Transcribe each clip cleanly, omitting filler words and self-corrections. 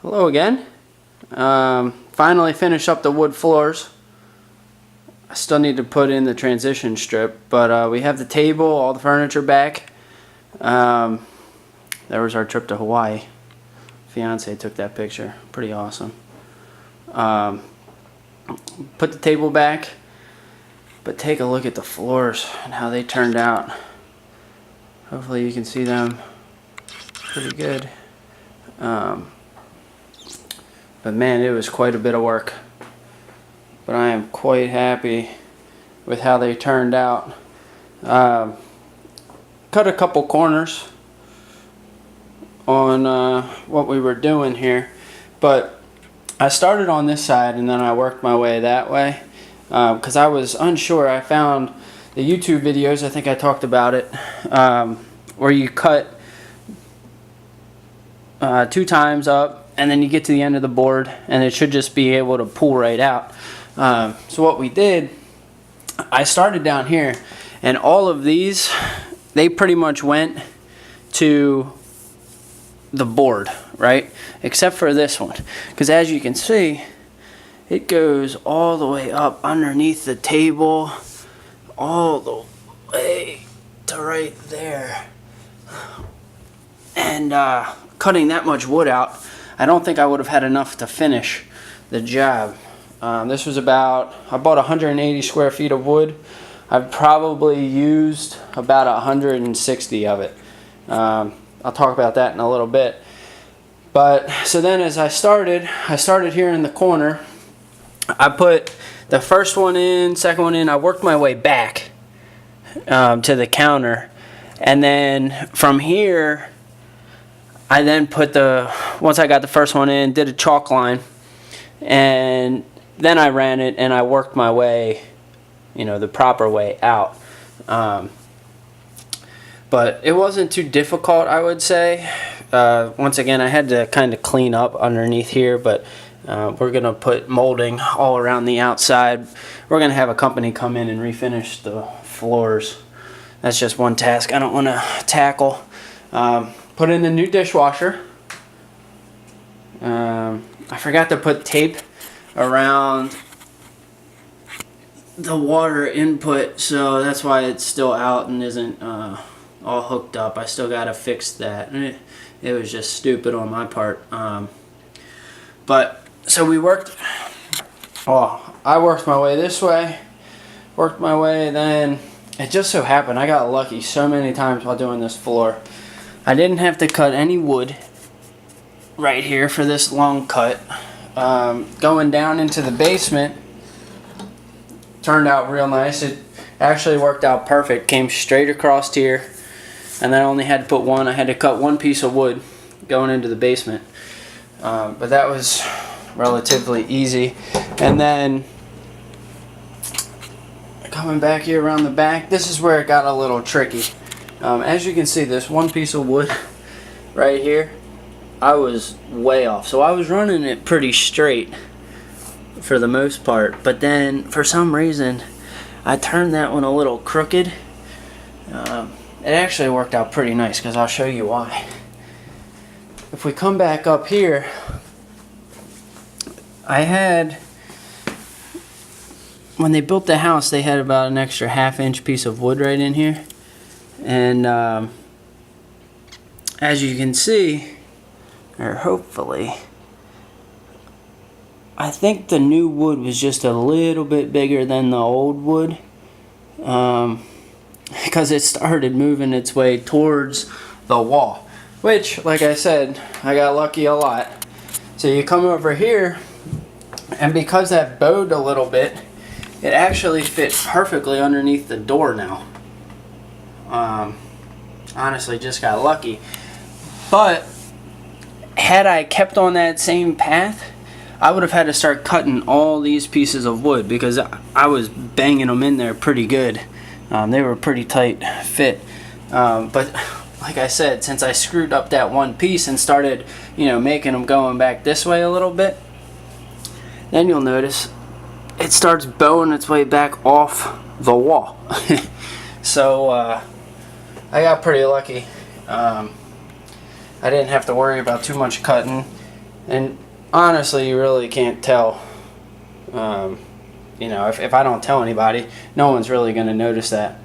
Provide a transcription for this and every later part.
Hello again. Finally finished up the wood floors. I still need to put in the transition strip, but we have the table, all the furniture back. That was our trip to Hawaii. Fiance took that picture. Pretty awesome. Put the table back, but take a look at the floors and how they turned out. Hopefully you can see them pretty good. But man, it was quite a bit of work. But I am quite happy with how they turned out. Cut a couple corners on what we were doing here, but I started on this side and then I worked my way that way because I was unsure. I found the YouTube videos, I think I talked about it, where you cut 2 times up and then you get to the end of the board and it should just be able to pull right out. So what we did, I started down here and all of these, they pretty much went to the board, right? Except for this one, because as you can see, it goes all the way up underneath the table, all the way to right there. And cutting that much wood out, I don't think I would have had enough to finish the job. This was about, I bought 180 square feet of wood. I've probably used about 160 of it. I'll talk about that in a little bit. But so then as I started here in the corner. I put the first one in, second one in. I worked my way back to the counter, and then from here I then put once I got the first one in, did a chalk line, and then I ran it and I worked my way, the proper way out. But it wasn't too difficult, I would say. Once again, I had to kind of clean up underneath here, but we're going to put molding all around the outside. We're going to have a company come in and refinish the floors. That's just one task I don't want to tackle. Put in the new dishwasher. I forgot to put tape around the water input, so that's why it's still out and isn't all hooked up. I still got to fix that. It was just stupid on my part. But so we worked. I worked my way this way, worked my way, then it just so happened I got lucky so many times while doing this floor. I didn't have to cut any wood right here for this long cut. Going down into the basement turned out real nice. It actually worked out perfect. Came straight across here, and then I only had to put one. I had to cut one piece of wood going into the basement. But that was relatively easy. And then coming back here around the back, this is where it got a little tricky. As you can see, this one piece of wood right here, I was way off. So I was running it pretty straight for the most part, but then for some reason I turned that one a little crooked. It actually worked out pretty nice, because I'll show you why. If we come back up here, when they built the house, they had about an extra ½ inch piece of wood right in here. And as you can see, or hopefully, I think the new wood was just a little bit bigger than the old wood, because it started moving its way towards the wall, which, like I said, I got lucky a lot. So you come over here, and because that bowed a little bit, it actually fit perfectly underneath the door now. Honestly, just got lucky. But had I kept on that same path, I would have had to start cutting all these pieces of wood, because I was banging them in there pretty good. They were pretty tight fit. But like I said, since I screwed up that one piece and started, making them going back this way a little bit, then you'll notice it starts bowing its way back off the wall. So I got pretty lucky. I didn't have to worry about too much cutting. And honestly, you really can't tell. You know, if I don't tell anybody, no one's really going to notice that.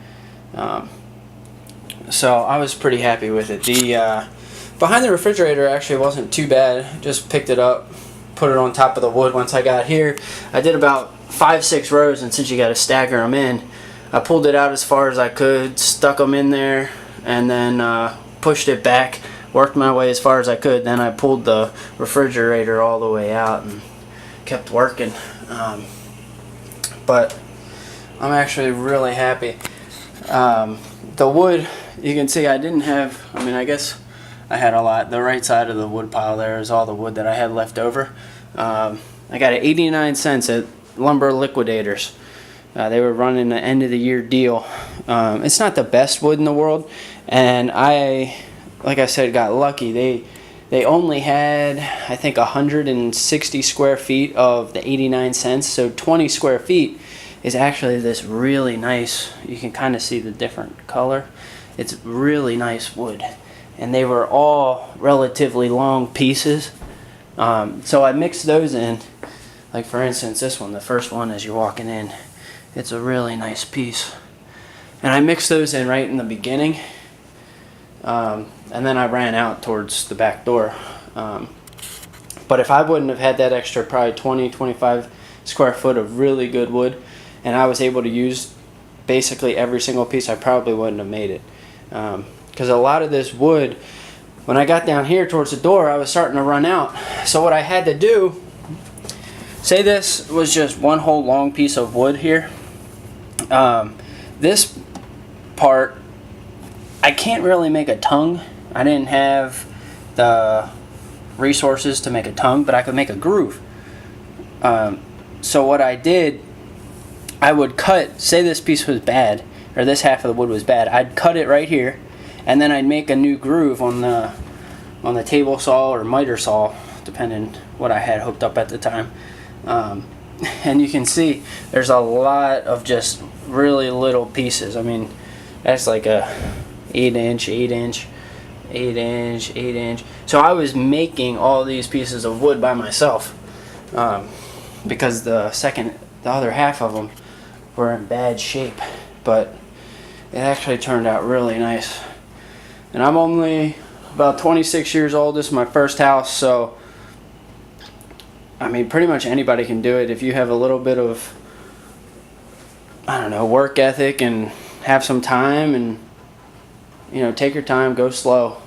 So I was pretty happy with it. The behind the refrigerator actually wasn't too bad. Just picked it up, put it on top of the wood. Once I got here, I did about 5-6 rows, and since you got to stagger them in, I pulled it out as far as I could, stuck them in there, and then pushed it back, worked my way as far as I could. Then I pulled the refrigerator all the way out and kept working. But I'm actually really happy. The wood, you can see I didn't have, I mean, I guess I had a lot. The right side of the wood pile there is all the wood that I had left over. I got it 89 cents at Lumber Liquidators. They were running an end of the year deal. It's not the best wood in the world, and like I said, got lucky. They only had, I think, 160 square feet of the 89 cents, so 20 square feet is actually this really nice, you can kind of see the different color. It's really nice wood, and they were all relatively long pieces. So I mixed those in, like for instance this one, the first one as you're walking in. It's a really nice piece. And I mixed those in right in the beginning. And then I ran out towards the back door. But if I wouldn't have had that extra probably 20-25 square foot of really good wood, and I was able to use basically every single piece, I probably wouldn't have made it. Because a lot of this wood, when I got down here towards the door, I was starting to run out. So what I had to do, say this was just one whole long piece of wood here. This part, I can't really make a tongue. I didn't have the resources to make a tongue, but I could make a groove. So what I did, I would cut, say this piece was bad, or this half of the wood was bad, I'd cut it right here, and then I'd make a new groove on the table saw or miter saw, depending what I had hooked up at the time. And you can see there's a lot of just really little pieces. I mean, that's like a 8-inch, 8-inch, 8-inch, 8-inch. So I was making all these pieces of wood by myself, because the other half of them were in bad shape. But it actually turned out really nice. And I'm only about 26 years old. This is my first house, so I mean, pretty much anybody can do it if you have a little bit of, I don't know, work ethic and have some time, and you know, take your time, go slow.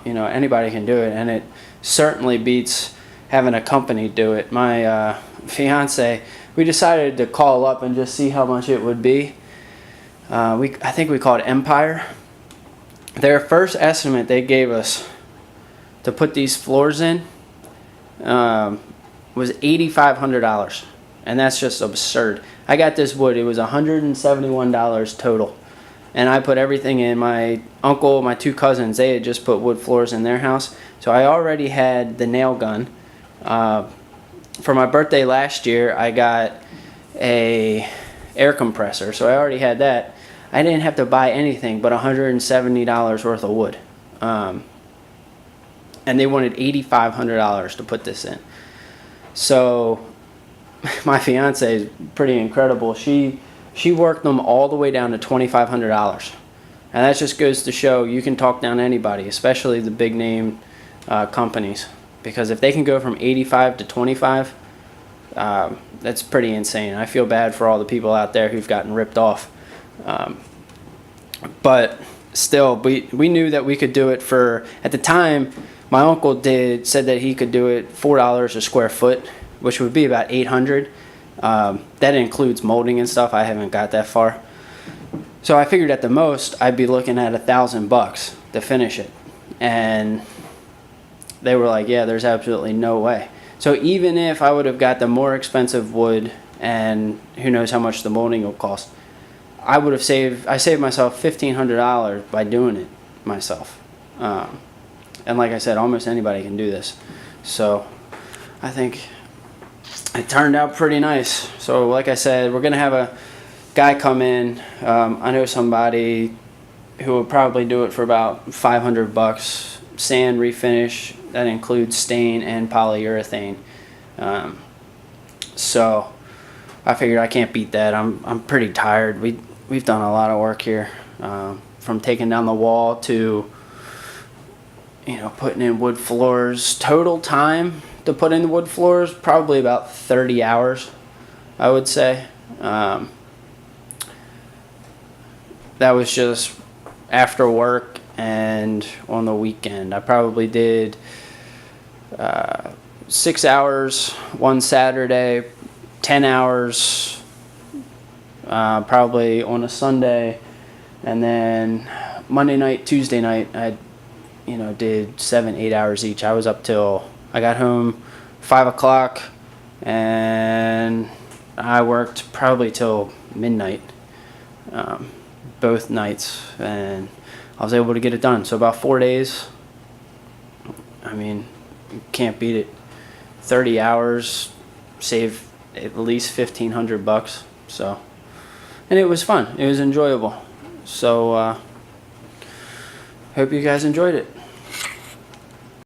You know, anybody can do it, and it certainly beats having a company do it. My fiance, we decided to call up and just see how much it would be. I think we called Empire. Their first estimate they gave us to put these floors in was $8,500, and that's just absurd. I got this wood, it was $171 total, and I put everything in. My uncle, my two cousins, they had just put wood floors in their house, so I already had the nail gun. For my birthday last year, I got a air compressor, so I already had that. I didn't have to buy anything but $170 worth of wood, and they wanted $8,500 to put this in. So my fiance is pretty incredible. She worked them all the way down to $2,500, and that just goes to show you can talk down anybody, especially the big name companies, because if they can go from 85 to 25, that's pretty insane. I feel bad for all the people out there who've gotten ripped off, but still, we knew that we could do it for, at the time, my uncle said that he could do it $4 a square foot, which would be about $800. That includes molding and stuff. I haven't got that far. So I figured at the most I'd be looking at $1,000 to finish it. And they were like, yeah, there's absolutely no way. So even if I would have got the more expensive wood, and who knows how much the molding will cost, I saved myself $1,500 by doing it myself. And like I said, almost anybody can do this. So I think it turned out pretty nice. So like I said, we're going to have a guy come in. I know somebody who would probably do it for about $500. Sand, refinish, that includes stain and polyurethane. So I figured I can't beat that. I'm pretty tired. We've done a lot of work here, from taking down the wall to, you know, putting in wood floors. Total time to put in the wood floors, probably about 30 hours, I would say. That was just after work and on the weekend. I probably did 6 hours one Saturday, 10 hours probably on a Sunday, and then Monday night, Tuesday night, I did 7-8 hours each. I was up till I got home 5 o'clock, and I worked probably till midnight both nights, and I was able to get it done. So about 4 days. I mean, you can't beat it. 30 hours, save at least $1,500. So, and it was fun. It was enjoyable. So, hope you guys enjoyed it.